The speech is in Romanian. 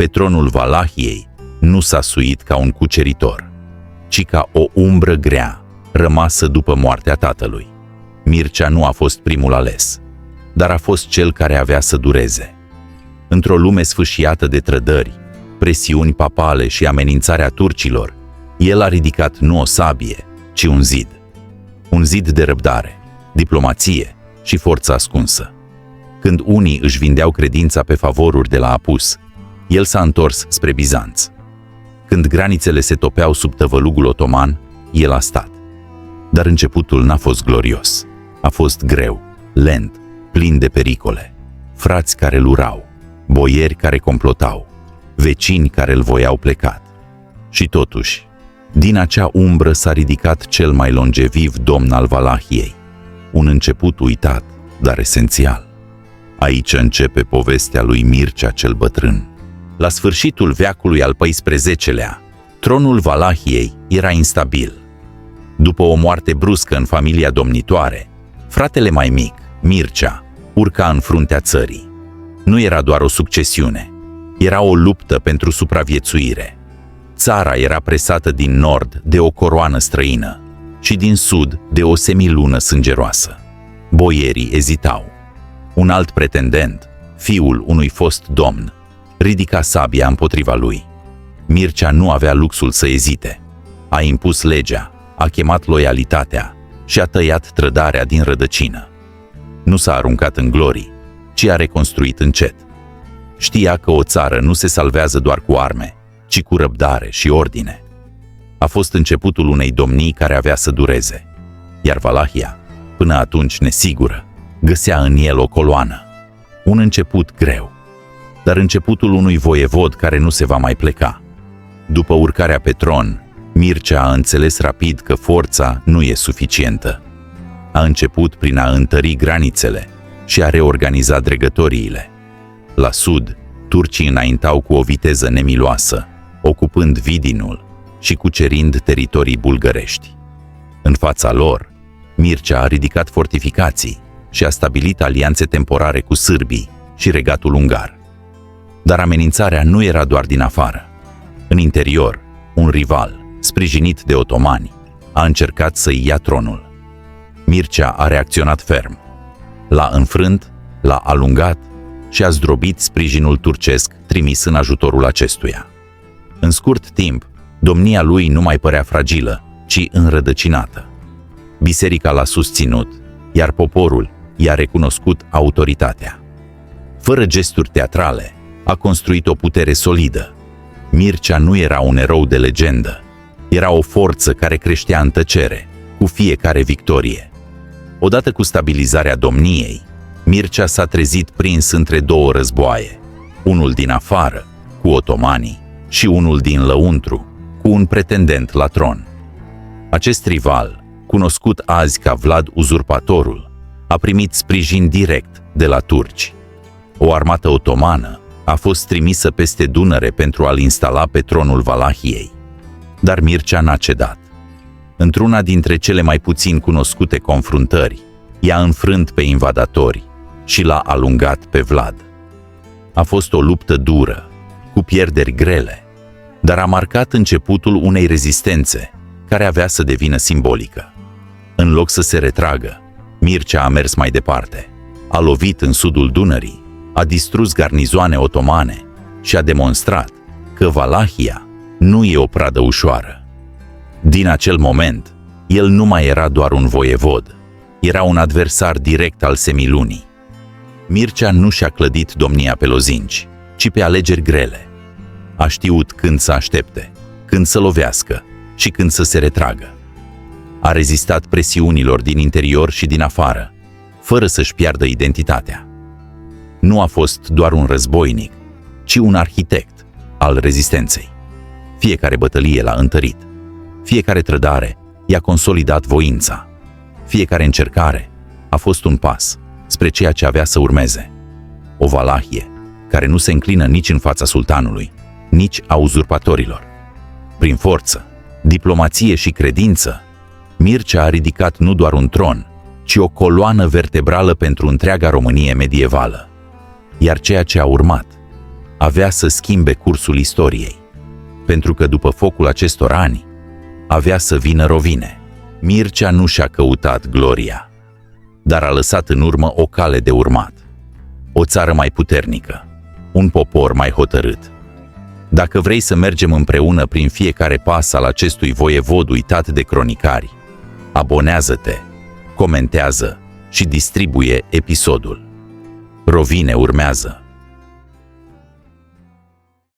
pe tronul Valahiei nu s-a suit ca un cuceritor, ci ca o umbră grea, rămasă după moartea tatălui. Mircea nu a fost primul ales, dar a fost cel care avea să dureze. Într-o lume sfâșiată de trădări, presiuni papale și amenințarea turcilor, el a ridicat nu o sabie, ci un zid. Un zid de răbdare, diplomație și forță ascunsă. Când unii își vindeau credința pe favoruri de la apus, el s-a întors spre Bizanț. Când granițele se topeau sub tăvălugul otoman, el a stat. Dar începutul n-a fost glorios. A fost greu, lent, plin de pericole. Frați care îl urau, boieri care complotau, vecini care îl voiau plecat. Și totuși, din acea umbră s-a ridicat cel mai longeviv domn al Valahiei. Un început uitat, dar esențial. Aici începe povestea lui Mircea cel bătrân. La sfârșitul veacului al XIV-lea, tronul Valahiei era instabil. După o moarte bruscă în familia domnitoare, fratele mai mic, Mircea, urca în fruntea țării. Nu era doar o succesiune, era o luptă pentru supraviețuire. Țara era presată din nord de o coroană străină și din sud de o semilună sângeroasă. Boierii ezitau. Un alt pretendent, fiul unui fost domn, ridica sabia împotriva lui. Mircea nu avea luxul să ezite. A impus legea, a chemat loialitatea și a tăiat trădarea din rădăcină. Nu s-a aruncat în glorii, ci a reconstruit încet. Știa că o țară nu se salvează doar cu arme, ci cu răbdare și ordine. A fost începutul unei domnii care avea să dureze, iar Valahia, până atunci nesigură, găsea în el o coloană. Un început greu, dar începutul unui voievod care nu se va mai pleca. După urcarea pe tron, Mircea a înțeles rapid că forța nu e suficientă. A început prin a întări granițele și a reorganiza dregătoriile. La sud, turcii înaintau cu o viteză nemiloasă, ocupând Vidinul și cucerind teritorii bulgărești. În fața lor, Mircea a ridicat fortificații și a stabilit alianțe temporare cu sârbii și regatul ungar. Dar amenințarea nu era doar din afară. În interior, un rival, sprijinit de otomani, a încercat să-i ia tronul. Mircea a reacționat ferm. L-a înfrânt, l-a alungat și a zdrobit sprijinul turcesc trimis în ajutorul acestuia. În scurt timp, domnia lui nu mai părea fragilă, ci înrădăcinată. Biserica l-a susținut, iar poporul i-a recunoscut autoritatea. Fără gesturi teatrale, a construit o putere solidă. Mircea nu era un erou de legendă, era o forță care creștea în tăcere, cu fiecare victorie. Odată cu stabilizarea domniei, Mircea s-a trezit prins între două războaie, unul din afară, cu otomanii, și unul din lăuntru, cu un pretendent la tron. Acest rival, cunoscut azi ca Vlad Uzurpatorul, a primit sprijin direct de la turci. O armată otomană a fost trimisă peste Dunăre pentru a-l instala pe tronul Valahiei. Dar Mircea n-a cedat. Într-una dintre cele mai puțin cunoscute confruntări, i-a înfrânt pe invadatori și l-a alungat pe Vlad. A fost o luptă dură, cu pierderi grele, dar a marcat începutul unei rezistențe care avea să devină simbolică. În loc să se retragă, Mircea a mers mai departe. A lovit în sudul Dunării, a distrus garnizoane otomane și a demonstrat că Valahia nu e o pradă ușoară. Din acel moment, el nu mai era doar un voievod, era un adversar direct al semilunii. Mircea nu și-a clădit domnia pe lozinci, ci pe alegeri grele. A știut când să aștepte, când să lovească și când să se retragă. A rezistat presiunilor din interior și din afară, fără să-și piardă identitatea. Nu a fost doar un războinic, ci un arhitect al rezistenței. Fiecare bătălie l-a întărit, fiecare trădare i-a consolidat voința, fiecare încercare a fost un pas spre ceea ce avea să urmeze. O Valahie care nu se înclină nici în fața sultanului, nici a uzurpatorilor. Prin forță, diplomație și credință, Mircea a ridicat nu doar un tron, ci o coloană vertebrală pentru întreaga Românie medievală. Iar ceea ce a urmat avea să schimbe cursul istoriei, pentru că după focul acestor ani avea să vină rovine. Mircea nu și-a căutat gloria, dar a lăsat în urmă o cale de urmat, o țară mai puternică, un popor mai hotărât. Dacă vrei să mergem împreună prin fiecare pas al acestui voievod uitat de cronicari, abonează-te, comentează și distribuie episodul. Rovine urmează.